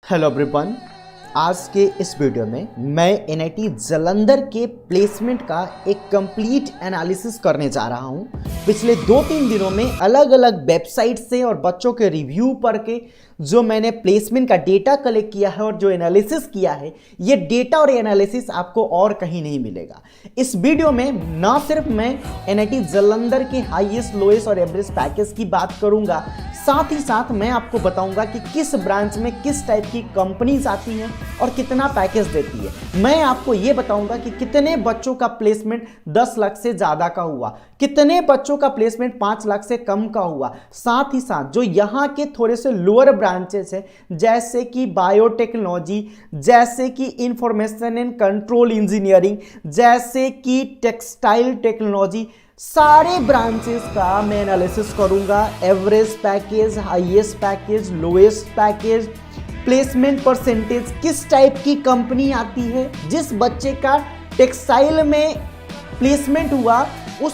Hello everyone, आज के इस वीडियो में मैं एनआईटी जालंधर के प्लेसमेंट का एक कंप्लीट एनालिसिस करने जा रहा हूं। पिछले 2-3 दिनों में अलग अलग वेबसाइट से और बच्चों के रिव्यू पढ़ के जो मैंने प्लेसमेंट का डेटा कलेक्ट किया है और जो एनालिसिस किया है, ये डेटा और एनालिसिस आपको और कहीं नहीं मिलेगा। इस वीडियो में ना सिर्फ मैं एनआईटी जालंधर के हाईएस्ट, लोएस्ट और एवरेज पैकेज की बात करूंगा, साथ ही साथ मैं आपको बताऊंगा कि किस ब्रांच में किस टाइप की कंपनीज आती हैं और कितना पैकेज देती है। मैं आपको ये बताऊंगा कि कितने बच्चों का प्लेसमेंट 10 लाख से ज़्यादा का हुआ, कितने बच्चों का प्लेसमेंट 5 लाख से कम का हुआ। साथ ही साथ जो यहाँ के थोड़े से लोअर ब्रांचेस हैं, जैसे कि बायोटेक्नोलॉजी, जैसे कि इंफॉर्मेशन एंड कंट्रोल इंजीनियरिंग, जैसे कि टेक्सटाइल टेक्नोलॉजी, सारे ब्रांचेस का मैं एनालिसिस करूंगा। Average package, highest package, lowest package, placement percentage, किस टाइप की कंपनी आती है, जिस बच्चे का टेक्सटाइल में प्लेसमेंट हुआ वो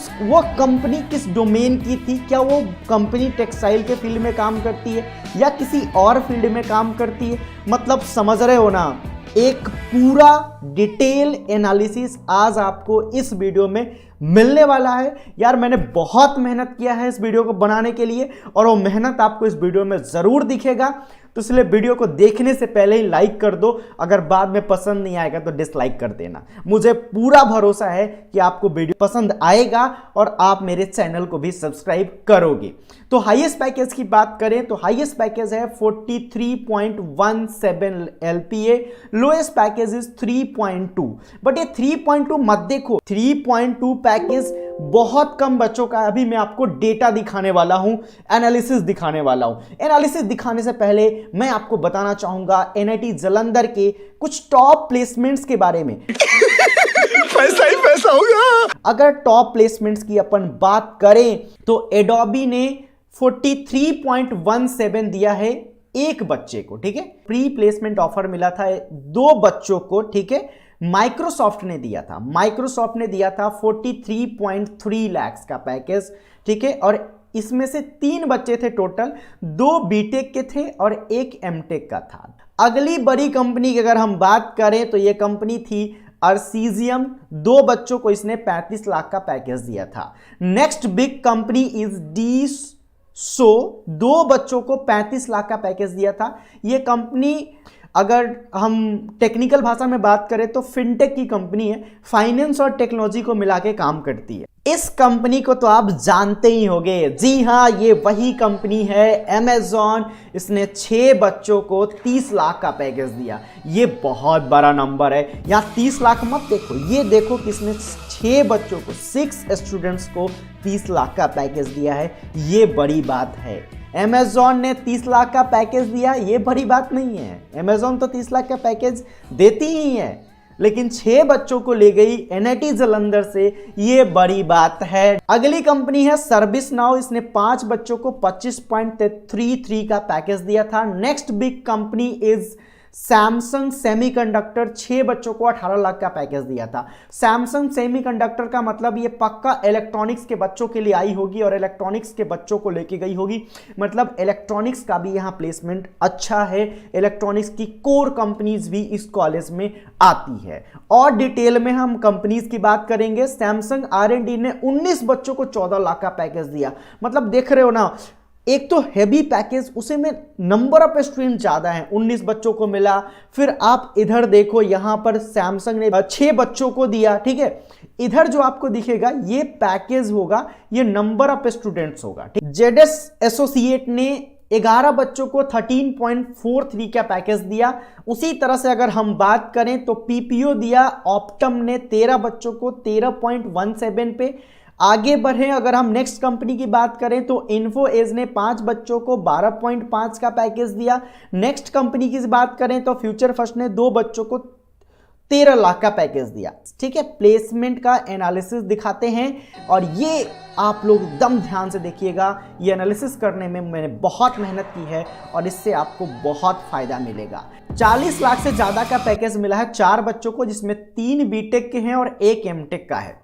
कंपनी किस डोमेन की थी, क्या वो कंपनी टेक्सटाइल के फील्ड में काम करती है या किसी और फील्ड में काम करती है। मतलब समझ रहे हो ना, एक पूरा डिटेल एनालिसिस आज आपको इस वीडियो में मिलने वाला है। यार मैंने बहुत मेहनत किया है इस वीडियो को बनाने के लिए और वो मेहनत आपको इस वीडियो में ज़रूर दिखेगा। तो इसलिए वीडियो को देखने से पहले ही लाइक कर दो, अगर बाद में पसंद नहीं आएगा तो डिसलाइक कर देना। मुझे पूरा भरोसा है कि आपको वीडियो पसंद आएगा और आप मेरे चैनल को भी सब्सक्राइब करोगे। तो हाईएस्ट पैकेज की बात करें तो हाईएस्ट पैकेज है 43.17 LPA, lowest package is 3.2। But ये 3.2 मत देखो, 3.2 पैकेज बहुत कम बच्चों का। अभी मैं आपको डेटा दिखाने वाला हूं, एनालिसिस दिखाने वाला हूं। एनालिसिस दिखाने से पहले मैं आपको बताना चाहूंगा एनआईटी जालंधर के कुछ टॉप प्लेसमेंट्स के बारे में। पैसा ही पैसा होगा। अगर टॉप प्लेसमेंट्स की अपन बात करें तो एडोबी ने 43.17 दिया है एक बच्चे को, ठीक है। प्री प्लेसमेंट ऑफर मिला था 2 बच्चों को, ठीक है। माइक्रोसॉफ्ट ने दिया था 43.3 लाख का पैकेज, ठीक है। और इसमें से 3 बच्चे थे टोटल, 2 बीटेक के थे और 1 एमटेक का था। अगली बड़ी कंपनी की अगर हम बात करें तो यह कंपनी थी अर्सीजियम, 2 बच्चों को इसने 35 लाख का पैकेज दिया था। Next big company is D so, 2 बच्चों को 35 लाख का पैकेज दिया था। यह कंपनी अगर हम टेक्निकल भाषा में बात करें तो फिनटेक की कंपनी है, फाइनेंस और टेक्नोलॉजी को मिला के काम करती है। इस कंपनी को तो आप जानते ही होंगे, जी हाँ, ये वही कंपनी है अमेजॉन। इसने 6 बच्चों को 30 लाख का पैकेज दिया। ये बहुत बड़ा नंबर है। यहाँ 30 लाख मत देखो, ये देखो कि इसने 6 बच्चों को, 6 स्टूडेंट्स को 30 लाख का पैकेज दिया है। ये बड़ी बात है। अमेजॉन ने 30 लाख का पैकेज दिया, ये बड़ी बात नहीं है। अमेजॉन तो 30 लाख का पैकेज देती ही है, लेकिन 6 बच्चों को ले गई एनआईटी जालंधर से, ये बड़ी बात है। अगली कंपनी है सर्विस नाउ, इसने 5 बच्चों को 25.33 का पैकेज दिया था। Next big company is Samsung semiconductor, 6 बच्चों को 18 लाख का पैकेज दिया था। सैमसंग सेमीकंडक्टर का मतलब ये पक्का इलेक्ट्रॉनिक्स के बच्चों के लिए आई होगी और इलेक्ट्रॉनिक्स के बच्चों को लेके गई होगी। मतलब इलेक्ट्रॉनिक्स का भी यहाँ प्लेसमेंट अच्छा है। इलेक्ट्रॉनिक्स की कोर कंपनीज भी इस कॉलेज में आती है। और डिटेल में हम कंपनीज की बात करेंगे। सैमसंग R&D ने 19 बच्चों को 14 लाख का पैकेज दिया। मतलब देख रहे हो ना, एक तो हैवी पैकेज, उसे में नंबर ऑफ स्टूडेंट ज़्यादा है, 19 बच्चों को मिला। फिर आप इधर देखो, यहाँ पर सैमसंग ने 6 बच्चों को दिया, ठीक है। इधर जो आपको दिखेगा ये पैकेज होगा, ये नंबर ऑफ स्टूडेंट्स होगा। जेडएस एसोसिएट ने 11 बच्चों को 13.43 का पैकेज दिया। उसी तरह से अगर हम बात करें तो पीपीओ दिया ऑप्टम ने 13 बच्चों को 13.17 पे। आगे बढ़े, अगर हम नेक्स्ट कंपनी की बात करें तो इन्फो एज ने 5 बच्चों को 12.5 का पैकेज दिया। नेक्स्ट कंपनी की बात करें तो फ्यूचर फर्स्ट ने 2 बच्चों को 13 लाख का पैकेज दिया, ठीक है। प्लेसमेंट का एनालिसिस दिखाते हैं और ये आप लोग एकदम ध्यान से देखिएगा। ये एनालिसिस करने में मैंने बहुत मेहनत की है और इससे आपको बहुत फायदा मिलेगा। 40 लाख से ज़्यादा का पैकेज मिला है 4 बच्चों को, जिसमें 3 बीटेक के हैं और 1 एमटेक का है।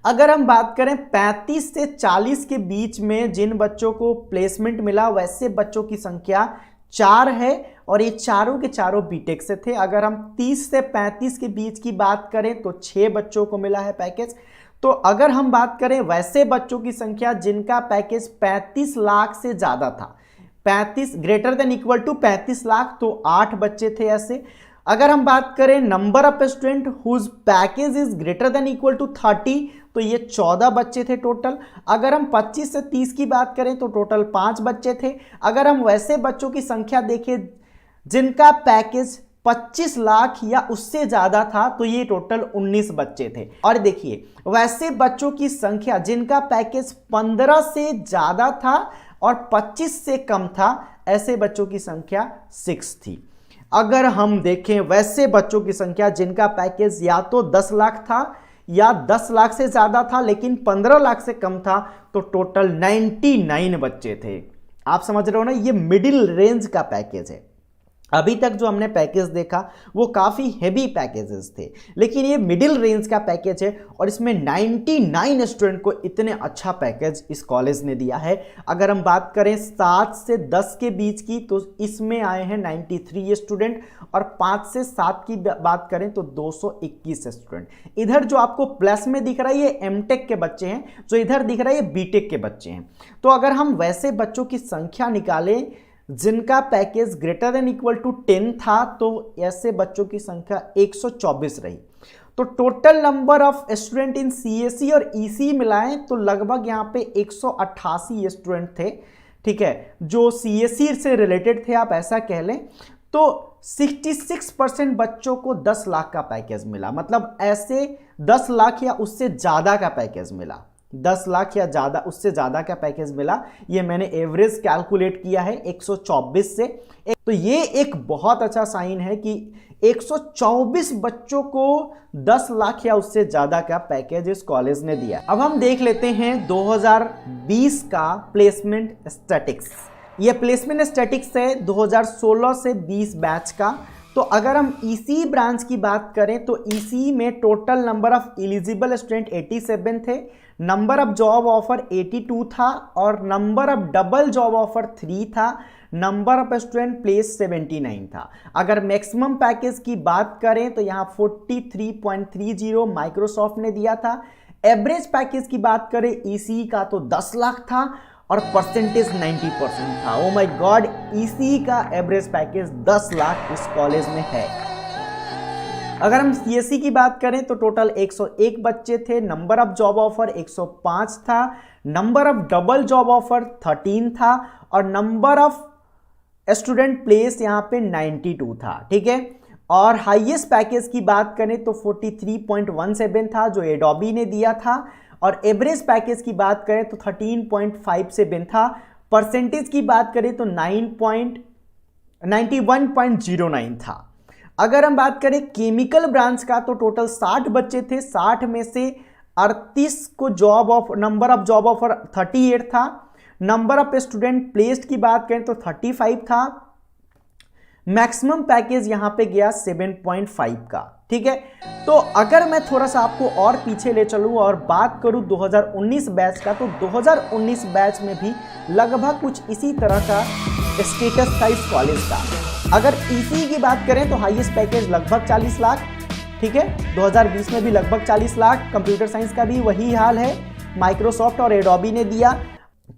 अगर हम बात करें 35 से 40 के बीच में जिन बच्चों को प्लेसमेंट मिला, वैसे बच्चों की संख्या 4 है और ये चारों के चारों बीटेक से थे। अगर हम 30 से 35 के बीच की बात करें तो 6 बच्चों को मिला है पैकेज। तो अगर हम बात करें वैसे बच्चों की संख्या जिनका पैकेज 35 लाख से ज़्यादा था, 35 greater than equal to 35 lakh, तो 8 बच्चे थे ऐसे। अगर हम बात करें number of student whose package is greater than equal to 30, तो ये 14 बच्चे थे टोटल। अगर हम 25 से 30 की बात करें तो टोटल 5 बच्चे थे। अगर हम वैसे बच्चों की संख्या देखें जिनका पैकेज 25 लाख या उससे ज़्यादा था, तो ये टोटल 19 बच्चे थे। और देखिए वैसे बच्चों की संख्या जिनका पैकेज 15 से ज़्यादा था और 25 से कम था, ऐसे बच्चों की संख्या 6 थी। अगर हम देखें वैसे बच्चों की संख्या जिनका पैकेज या तो 10 लाख था या 10 लाख से ज़्यादा था लेकिन 15 लाख से कम था, तो टोटल 99 बच्चे थे। आप समझ रहे हो ना, ये मिडिल रेंज का पैकेज है। अभी तक जो हमने पैकेज देखा वो काफ़ी हेवी पैकेजेस थे, लेकिन ये मिडिल रेंज का पैकेज है और इसमें 99 स्टूडेंट को इतने अच्छा पैकेज इस कॉलेज ने दिया है। अगर हम बात करें 7 से 10 के बीच की, तो इसमें आए हैं 93 स्टूडेंट, और 5 से 7 की बात करें तो 221 स्टूडेंट। इधर जो आपको प्लस में दिख रहा है ये एमटेक के बच्चे हैं, जो इधर दिख रहा है ये बीटेक के बच्चे हैं। तो अगर हम वैसे बच्चों की संख्या निकालें जिनका package greater than equal to 10 था, तो ऐसे बच्चों की संख्या 124 रही। तो total number of student in CSE और ईसी मिलाएं तो लगभग यहाँ पे 188 स्टूडेंट थे, ठीक है, जो सीएसई से रिलेटेड थे, आप ऐसा कह लें। तो 66% बच्चों को 10 लाख का पैकेज मिला, मतलब ऐसे 10 लाख या उससे ज़्यादा का पैकेज मिला, 10 लाख या ज़्यादा उससे ज़्यादा का पैकेज मिला। ये मैंने एवरेज कैलकुलेट किया है 124 से। तो ये एक बहुत अच्छा साइन है कि 124 बच्चों को 10 लाख या उससे ज़्यादा का पैकेज इस कॉलेज ने दिया। अब हम देख लेते हैं 2020 का प्लेसमेंट स्टैटिक्स। ये प्लेसमेंट स्टैटिक्स है 2016 से 20 बैच का। तो अगर हम ईसी ब्रांच की बात करें तो ईसी में total number of eligible student 87 थे, नंबर ऑफ जॉब ऑफर 82 था और number of double job offer 3 था, नंबर ऑफ स्टूडेंट प्लेस 79 था। अगर मैक्सिमम पैकेज की बात करें तो यहाँ 43.30 माइक्रोसॉफ्ट ने दिया था। एवरेज पैकेज की बात करें ईसी का तो 10 लाख था और परसेंटेज 90% था। ओ माय गॉड, ईसी का एवरेज पैकेज 10 लाख इस कॉलेज में है। अगर हम सीएसई की बात करें तो टोटल 101 बच्चे थे, नंबर ऑफ जॉब ऑफर 105 था, number of double job offer 13 था और नंबर ऑफ स्टूडेंट प्लेस यहाँ पे 92 था, ठीक है। और हाईएस्ट पैकेज की बात करें तो 43.17 था जो एडोबी ने दिया था, और एवरेज पैकेज की बात करें तो 13.57 था। परसेंटेज की बात करें तो 91.09 था। अगर हम बात करें केमिकल ब्रांच का तो टोटल 60 बच्चे थे, 60 में से 38 को नंबर ऑफ जॉब ऑफर 38 था, नंबर ऑफ स्टूडेंट प्लेस्ड की बात करें तो 35 था, मैक्सिमम पैकेज यहां पे गया 7.5 का, ठीक है। तो अगर मैं थोड़ा सा आपको और पीछे ले चलूं और बात करूं 2019 बैच का, तो 2019 बैच में भी लगभग कुछ इसी तरह का स्टेटस था इस कॉलेज का। अगर ईसी की बात करें तो हाईएस्ट पैकेज लगभग 40 लाख, ठीक है, 2020 में भी लगभग 40 लाख। कंप्यूटर साइंस का भी वही हाल है, माइक्रोसॉफ्ट और एडोबी ने दिया।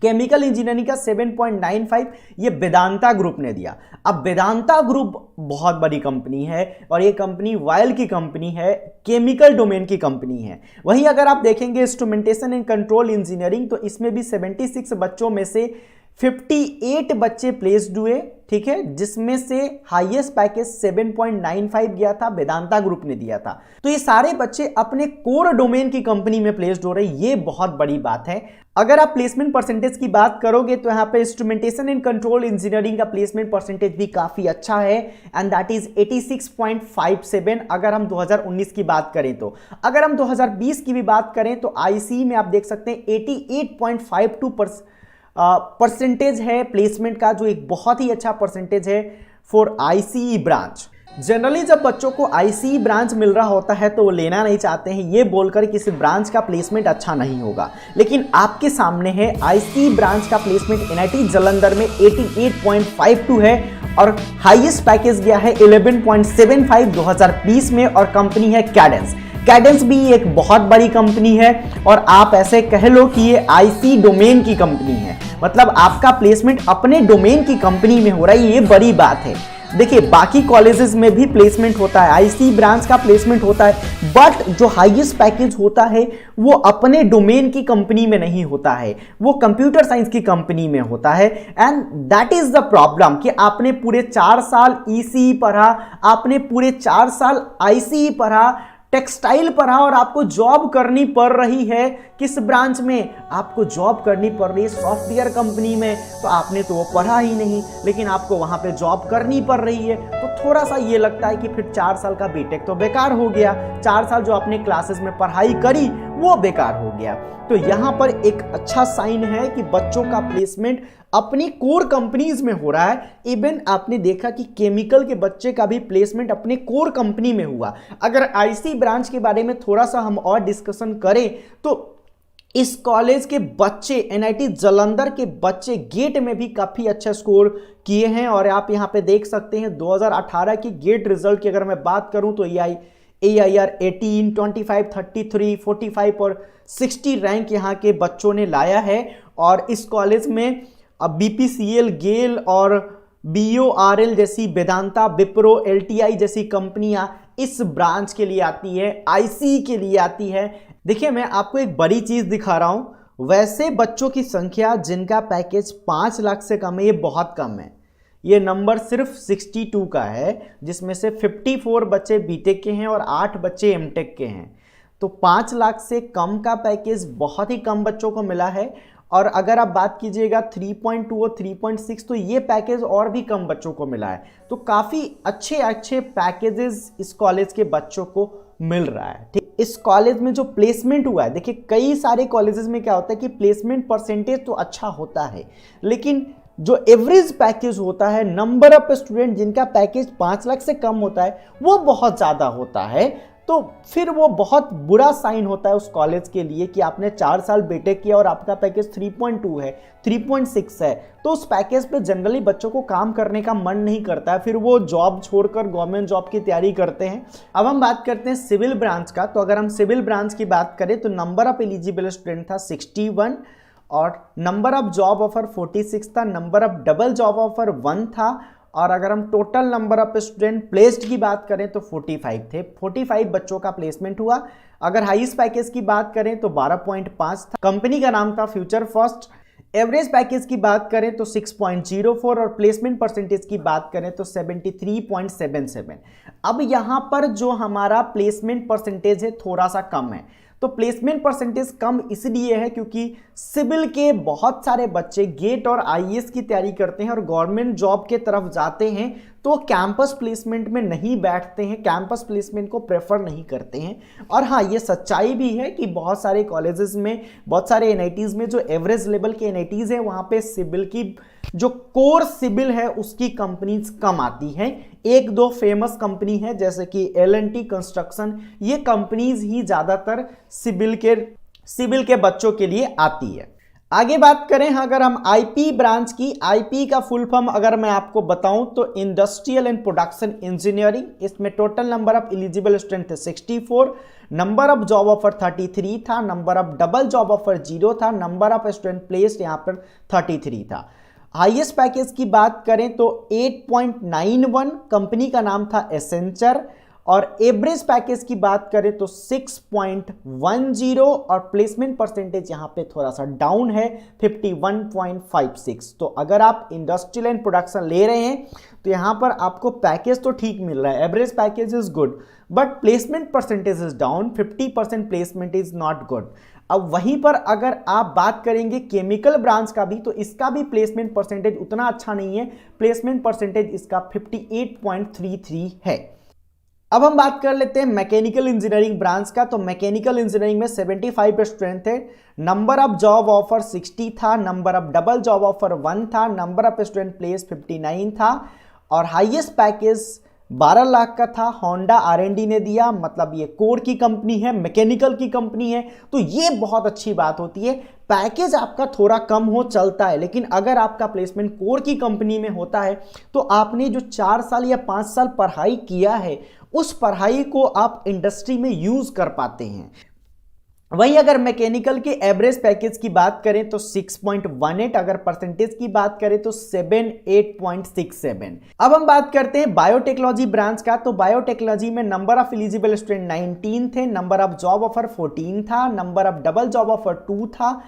केमिकल इंजीनियरिंग का 7.95 ये वेदांता ग्रुप ने दिया। अब वेदांता ग्रुप बहुत बड़ी कंपनी है और ये कंपनी वायल की कंपनी है, केमिकल डोमेन की कंपनी है। वहीं अगर आप देखेंगे इंस्ट्रूमेंटेशन एंड कंट्रोल इंजीनियरिंग, तो इसमें भी 76 बच्चों में से 58 बच्चे प्लेस्ड हुए, ठीक है, जिसमें से हाईएस्ट पैकेज 7.95 गया था, वेदांता ग्रुप ने दिया था। तो ये सारे बच्चे अपने कोर डोमेन की कंपनी में प्लेस्ड हो रहे, ये बहुत बड़ी बात है। अगर आप प्लेसमेंट परसेंटेज की बात करोगे तो यहाँ पे इंस्ट्रूमेंटेशन एंड कंट्रोल इंजीनियरिंग का प्लेसमेंट परसेंटेज भी काफी अच्छा है एंड दैट इज 86.57। अगर हम 2019 की बात करें तो, अगर हम 2020 की भी बात करें तो आईसी में आप देख सकते हैं 88.52 परसेंटेज है प्लेसमेंट का, जो एक बहुत ही अच्छा परसेंटेज है फॉर आईसीई ब्रांच। जनरली जब बच्चों को आईसीई ब्रांच मिल रहा होता है तो वो लेना नहीं चाहते हैं, ये बोलकर किसी ब्रांच का प्लेसमेंट अच्छा नहीं होगा। लेकिन आपके सामने है आईसीई ब्रांच का प्लेसमेंट एनआईटी जालंधर में 88.52 है और हाईएस्ट पैकेज गया है 11.75 2020 में और कंपनी है कैडेंस। कैडेंस भी एक बहुत बड़ी कंपनी है और आप ऐसे कह लो कि ये आईसी डोमेन की कंपनी है, मतलब आपका प्लेसमेंट अपने डोमेन की कंपनी में हो रहा है, ये बड़ी बात है। देखिए बाकी कॉलेजेस में भी प्लेसमेंट होता है, आईसी ब्रांच का प्लेसमेंट होता है, बट जो हाईएस्ट पैकेज होता है वो अपने डोमेन की कंपनी में नहीं होता है, वो कंप्यूटर साइंस की कंपनी में होता है। And that is the problem कि आपने पूरे 4 साल ईसीई पढ़ा, आपने पूरे 4 साल आईसीई पढ़ा, टेक्सटाइल पढ़ा और आपको जॉब करनी पड़ रही है किस ब्रांच में, आपको जॉब करनी पड़ रही है सॉफ्टवेयर कंपनी में। तो आपने तो वो पढ़ा ही नहीं, लेकिन आपको वहां पे जॉब करनी पड़ रही है, तो थोड़ा सा ये लगता है कि फिर 4 साल का बीटेक तो बेकार हो गया, 4 साल जो आपने क्लासेस में पढ़ाई करी वो बेकार हो गया। तो यहां पर एक अच्छा साइन है कि बच्चों का प्लेसमेंट अपनी कोर कंपनीज में हो रहा है। इवन आपने देखा कि केमिकल के बच्चे का भी प्लेसमेंट अपने कोर कंपनी में हुआ। अगर आईसी ब्रांच के बारे में थोड़ा सा हम और डिस्कशन करें तो इस कॉलेज के बच्चे, एनआईटी जालंधर के बच्चे गेट में भी काफी अच्छा स्कोर किए हैं और आप यहां पे देख सकते हैं 2018 की गेट रिजल्ट की अगर मैं बात करूं तो AIR 18, 25, 33, 45 और 60 रैंक यहाँ के बच्चों ने लाया है। और इस कॉलेज में अब BPCL, गेल और BORL जैसी, वेदांता, विप्रो, LTI जैसी कंपनियां इस ब्रांच के लिए आती है, आईसी के लिए आती है। देखिए मैं आपको एक बड़ी चीज दिखा रहा हूं, वैसे बच्चों की संख्या जिनका पैकेज 5 लाख से कम है ये बहुत कम है। ये नंबर सिर्फ 62 का है, जिसमें से 54 बच्चे बीटेक के हैं और 8 बच्चे एमटेक के हैं। तो 5 लाख से कम का पैकेज बहुत ही कम बच्चों को मिला है। और अगर आप बात कीजिएगा 3.2 और 3.6 तो ये पैकेज और भी कम बच्चों को मिला है। तो काफ़ी अच्छे पैकेजेस इस कॉलेज के बच्चों को मिल रहा है। ठीक, इस कॉलेज में जो प्लेसमेंट हुआ है, देखिए कई सारे कॉलेजेस में क्या होता है कि प्लेसमेंट परसेंटेज तो अच्छा होता है, लेकिन जो एवरेज पैकेज होता है, नंबर ऑफ स्टूडेंट जिनका पैकेज 5 लाख से कम होता है वो बहुत ज़्यादा होता है। तो फिर वो बहुत बुरा साइन होता है उस कॉलेज के लिए कि आपने 4 साल बीटेक किया और आपका पैकेज 3.2 है, 3.6 है, तो उस पैकेज पे जनरली बच्चों को काम करने का मन नहीं करता है, फिर वो जॉब छोड़कर गवर्नमेंट जॉब की तैयारी करते हैं। अब हम बात करते हैं सिविल ब्रांच का। तो अगर हम सिविल ब्रांच की बात करें तो नंबर ऑफ एलिजिबल स्टूडेंट था 61 और नंबर ऑफ जॉब ऑफर 46 था, number of double job offer 1 था और अगर हम total number of student placed की बात करें तो 45 थे, 45 बच्चों का प्लेसमेंट हुआ। अगर हाईएस्ट पैकेज की बात करें तो 12.5 था, कंपनी का नाम था फ्यूचर फर्स्ट। एवरेज पैकेज की बात करें तो 6.04 और प्लेसमेंट परसेंटेज की बात करें तो 73.77। अब यहां पर जो हमारा प्लेसमेंट परसेंटेज है थोड़ा सा कम है। तो प्लेसमेंट परसेंटेज कम इसलिए है क्योंकि सिविल के बहुत सारे बच्चे गेट और आईएएस की तैयारी करते हैं और गवर्नमेंट जॉब के तरफ जाते हैं, तो कैंपस प्लेसमेंट में नहीं बैठते हैं, कैंपस प्लेसमेंट को प्रेफर नहीं करते हैं। और हाँ, ये सच्चाई भी है कि बहुत सारे कॉलेजेस में, बहुत सारे एनआईटीज में जो एवरेज लेवल के एनआईटीज हैं वहाँ पे सिविल की जो कोर सिविल है उसकी कंपनीज कम आती हैं। 1-2 फेमस कंपनी है जैसे कि L&T कंस्ट्रक्शन, ये कंपनीज ही ज़्यादातर सिविल के बच्चों के लिए आती है। आगे बात करें अगर हम आईपी ब्रांच की, आईपी का फुल फॉर्म अगर मैं आपको बताऊं तो इंडस्ट्रियल एंड प्रोडक्शन इंजीनियरिंग। इसमें total number of eligible student थे 64, नंबर ऑफ जॉब ऑफर 33 था, number of double job offer 0 था, नंबर ऑफ स्टूडेंट प्लेस्ड यहाँ पर 33 था। हाईएस्ट पैकेज की बात करें तो 8.91, कंपनी का नाम था एसेंचर और एवरेज पैकेज की बात करें तो 6.10 और प्लेसमेंट परसेंटेज यहां पे थोड़ा सा डाउन है 51.56। तो अगर आप इंडस्ट्रियल एंड प्रोडक्शन ले रहे हैं तो यहां पर आपको पैकेज तो ठीक मिल रहा है, average package is good but placement percentage is down, 50% placement is not good. अब वहीं पर अगर आप बात करेंगे केमिकल ब्रांच का भी तो इसका भी प्लेसमेंट परसेंटेज उतना अच्छा नहीं है, प्लेसमेंट परसेंटेज इसका 58.33 है। अब हम बात कर लेते हैं मैकेनिकल इंजीनियरिंग ब्रांच का। तो मैकेनिकल इंजीनियरिंग में 75 स्टूडेंट थे, नंबर ऑफ जॉब ऑफर 60 था, number of double job offer 1 था, नंबर ऑफ स्टूडेंट प्लेस 59 था और हाईएस्ट पैकेज 12 लाख का था। होंडा R&D ने दिया, मतलब ये कोर की कंपनी है, मैकेनिकल की कंपनी है, तो ये बहुत अच्छी बात होती है। पैकेज आपका थोड़ा कम हो चलता है, लेकिन अगर आपका प्लेसमेंट कोर की कंपनी में होता है तो आपने जो 4 साल या 5 साल पढ़ाई किया है उस पढ़ाई को आप इंडस्ट्री में यूज कर पाते हैं। वहीं अगर मैकेनिकल के एवरेज पैकेज की बात करें तो 6.18, अगर परसेंटेज की बात करें तो 78.67। अब हम बात करते हैं बायोटेक्नोलॉजी ब्रांच का। तो बायोटेक्नोलॉजी में नंबर ऑफ एलिजिबल स्टूडेंट 19 थे, नंबर ऑफ जॉब ऑफर 14 था, number of double job offer 2 था,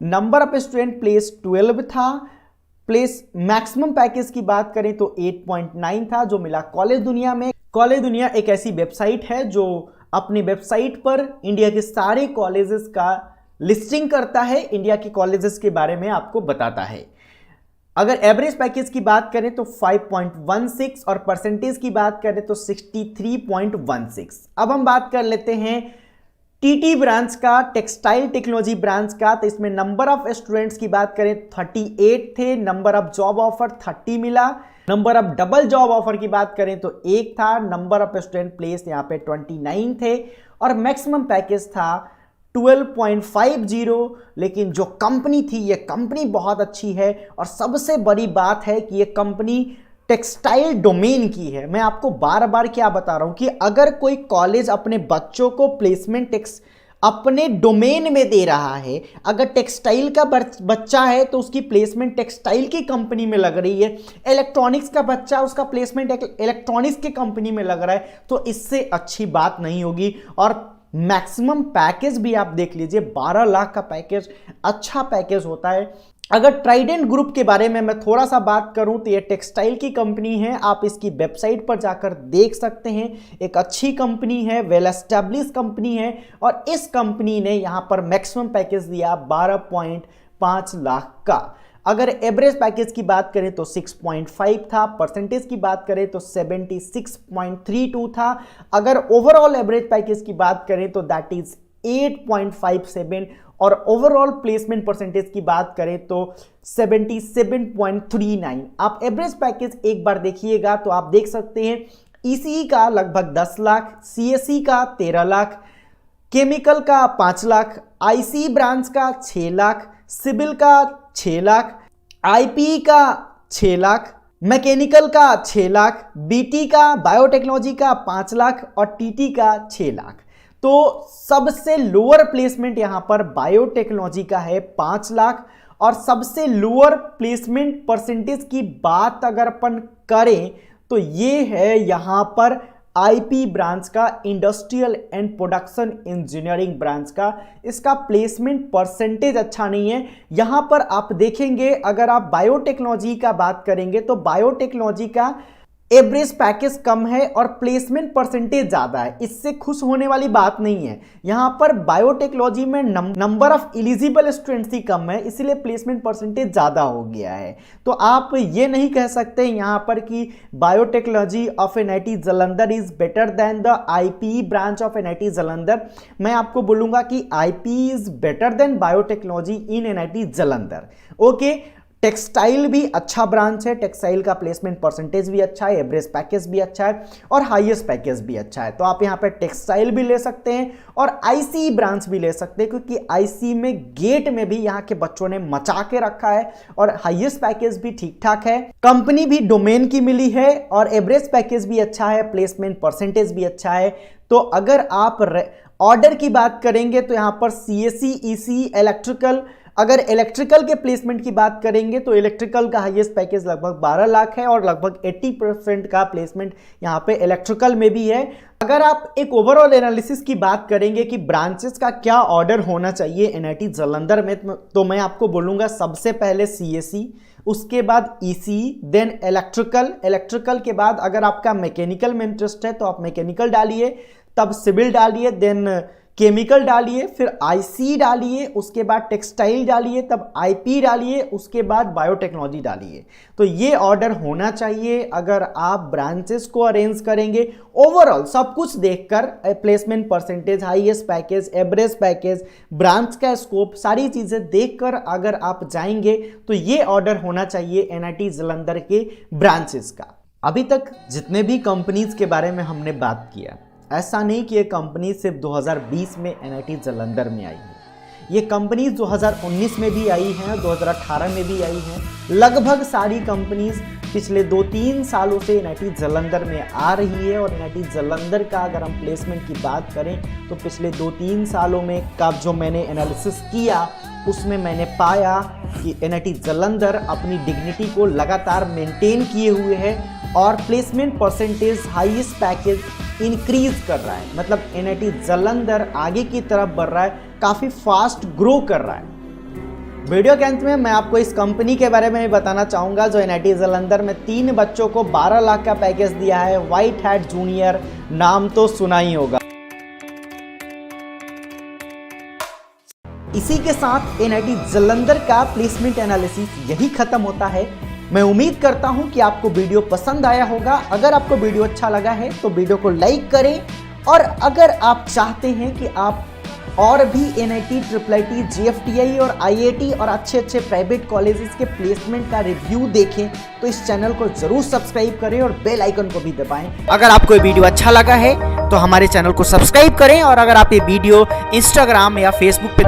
नंबर ऑफ स्टूडेंट प्लेस 12 था, प्लेस मैक्सिमम पैकेज की बात करें तो 8.9 था जो मिला कॉलेज दुनिया में। कॉलेज दुनिया एक ऐसी वेबसाइट है जो अपनी वेबसाइट पर इंडिया के सारे कॉलेजेस का लिस्टिंग करता है, इंडिया के कॉलेजेस के बारे में आपको बताता है। अगर एवरेज पैकेज की बात करें तो 5.16 और परसेंटेज की बात करें तो 63.16। अब हम बात कर लेते हैं टीटी ब्रांच का, टेक्सटाइल टेक्नोलॉजी ब्रांच का। तो इसमें नंबर ऑफ स्टूडेंट्स की बात करें 38 थे, नंबर ऑफ जॉब ऑफर 30 मिला, number of double job offer की बात करें तो 1 था, नंबर ऑफ स्टूडेंट प्लेस यहाँ पे 29 थे और मैक्सिमम पैकेज था 12.50। लेकिन जो कंपनी थी ये कंपनी बहुत अच्छी है और सबसे बड़ी बात है कि ये कंपनी टेक्सटाइल डोमेन की है। मैं आपको बार बार क्या बता रहा हूं कि अगर कोई कॉलेज अपने बच्चों को प्लेसमेंट अपने डोमेन में दे रहा है, अगर टेक्सटाइल का बच्चा है तो उसकी प्लेसमेंट टेक्सटाइल की कंपनी में लग रही है, इलेक्ट्रॉनिक्स का बच्चा उसका प्लेसमेंट इलेक्ट्रॉनिक्स की कंपनी में लग रहा है, तो इससे अच्छी बात नहीं होगी। और मैक्सिमम पैकेज भी आप देख लीजिए, 12 लाख का पैकेज अच्छा पैकेज होता है। अगर ट्राइडेंट ग्रुप के बारे में मैं थोड़ा सा बात करूं तो ये टेक्सटाइल की कंपनी है, आप इसकी वेबसाइट पर जाकर देख सकते हैं। एक अच्छी कंपनी है, वेल एस्टैब्लिश कंपनी है और इस कंपनी ने यहां पर मैक्सिमम पैकेज दिया 12.5 लाख का। अगर एवरेज पैकेज की बात करें तो 6.5 था, परसेंटेज की बात करें तो 76.32 था। अगर ओवरऑल एवरेज पैकेज की बात करें तो दैट इज 8.57 और ओवरऑल प्लेसमेंट परसेंटेज की बात करें तो 77.39। आप एवरेज पैकेज एक बार देखिएगा तो आप देख सकते हैं ईसीई का लगभग 10 लाख, सीएसई का 13 लाख, केमिकल का 5 लाख, आईसी ब्रांच का 6 लाख, सिविल का 6 लाख, आईपी का 6 लाख, मैकेनिकल का 6 लाख, बीटी का बायोटेक्नोलॉजी का 5 लाख और टीटी का 6 लाख। तो सबसे लोअर प्लेसमेंट यहां पर बायोटेक्नोलॉजी का है 5 लाख और सबसे लोअर प्लेसमेंट परसेंटेज की बात अगर अपन करें तो ये है यहां पर आईपी ब्रांच का, industrial and production engineering branch का। इसका प्लेसमेंट परसेंटेज अच्छा नहीं है। यहां पर आप देखेंगे अगर आप बायोटेक्नोलॉजी का बात करेंगे तो बायोटेक्नोलॉजी का एवरेज पैकेज कम है और प्लेसमेंट परसेंटेज ज्यादा है। इससे खुश होने वाली बात नहीं है। यहां पर बायोटेक्नोलॉजी में नंबर ऑफ एलिजिबल स्टूडेंट्स ही कम है, इसलिए प्लेसमेंट परसेंटेज ज्यादा हो गया है। तो आप ये नहीं कह सकते यहां पर कि biotechnology of NIT Jalandhar is better than the IP branch of NIT Jalandhar. मैं आपको बोलूंगा कि IP is better than biotechnology in NIT Jalandhar. Okay, textile भी अच्छा ब्रांच है, टेक्सटाइल का प्लेसमेंट परसेंटेज भी अच्छा है, एवरेज पैकेज भी अच्छा है और हाईएस्ट पैकेज भी अच्छा है। तो आप यहाँ पे टेक्सटाइल भी ले सकते हैं और आईसी ब्रांच भी ले सकते हैं, क्योंकि आईसी में गेट में भी यहाँ के बच्चों ने मचा के रखा है और हाईएस्ट पैकेज भी ठीक ठाक है। कंपनी भी डोमेन की मिली है और एवरेज पैकेज भी अच्छा है, प्लेसमेंट परसेंटेज भी अच्छा है। तो अगर आप ऑर्डर की बात करेंगे तो यहाँ पर सीएसई, ईसी, इलेक्ट्रिकल, अगर इलेक्ट्रिकल के प्लेसमेंट की बात करेंगे तो इलेक्ट्रिकल का हाईएस्ट पैकेज लगभग 12 लाख है और लगभग 80% का प्लेसमेंट यहाँ पे इलेक्ट्रिकल में भी है। अगर आप एक ओवरऑल एनालिसिस की बात करेंगे कि ब्रांचेस का क्या ऑर्डर होना चाहिए एनआईटी जालंधर में, तो मैं आपको बोलूँगा सबसे पहले सीएसई, उसके बाद ईसी, देन इलेक्ट्रिकल के बाद अगर आपका मैकेनिकल में इंटरेस्ट है तो आप मैकेनिकल डालिए, तब सिविल डालिए, देन केमिकल डालिए, फिर आईसी डालिए, उसके बाद टेक्सटाइल डालिए, तब आईपी डालिए, उसके बाद बायोटेक्नोलॉजी डालिए। तो ये ऑर्डर होना चाहिए अगर आप ब्रांचेस को अरेंज करेंगे। ओवरऑल सब कुछ देखकर placement percentage, highest package, average package, branch का स्कोप, सारी चीजें देखकर अगर आप जाएंगे तो ये ऑर्डर होना चाहिए एनआईटी जालंधर के ब्रांचेस का। अभी तक जितने भी कंपनीज के बारे में हमने बात किया, ऐसा नहीं कि ये कंपनी सिर्फ 2020 में NIT जालंधर में आई है। ये कंपनीज 2019 में भी आई हैं, 2018 में भी आई हैं। लगभग सारी कंपनीज पिछले 2-3 सालों से NIT जालंधर में आ रही है। और NIT जालंधर का अगर हम प्लेसमेंट की बात करें तो पिछले 2-3 सालों में का जो मैंने एनालिसिस किया उसमें मैंने पाया कि NIT जालंधर अपनी डिग्निटी को लगातार मेंटेन किए हुए है और placement percentage, highest package increase कर रहा है। मतलब NIT जालंधर आगे की तरफ बढ़ रहा है, काफ़ी फास्ट ग्रो कर रहा है। वीडियो के अंत में मैं आपको इस कंपनी के बारे में बताना चाहूँगा जो NIT जालंधर में 3 बच्चों को 12 लाख का पैकेज दिया है। व्हाइट हैट जूनियर, नाम तो सुना ही होगा। इसी के साथ NIT जालंधर का प्लेसमेंट एनालिसिस यही खत्म होता है। मैं उम्मीद करता हूं कि आपको वीडियो पसंद आया होगा। अगर आपको वीडियो अच्छा लगा है तो वीडियो को लाइक करें, और अगर आप चाहते हैं कि आप और भी NIT, IIT, JFTI और IIT और अच्छे प्राइवेट कॉलेजेस के प्लेसमेंट का रिव्यू देखें तो इस चैनल को जरूर सब्सक्राइब करें और बेल आइकन को भी दबाएं। अगर आपको ये वीडियो अच्छा लगा है तो हमारे चैनल को सब्सक्राइब करें, और अगर आप ये वीडियो इंस्टाग्राम या फेसबुक पे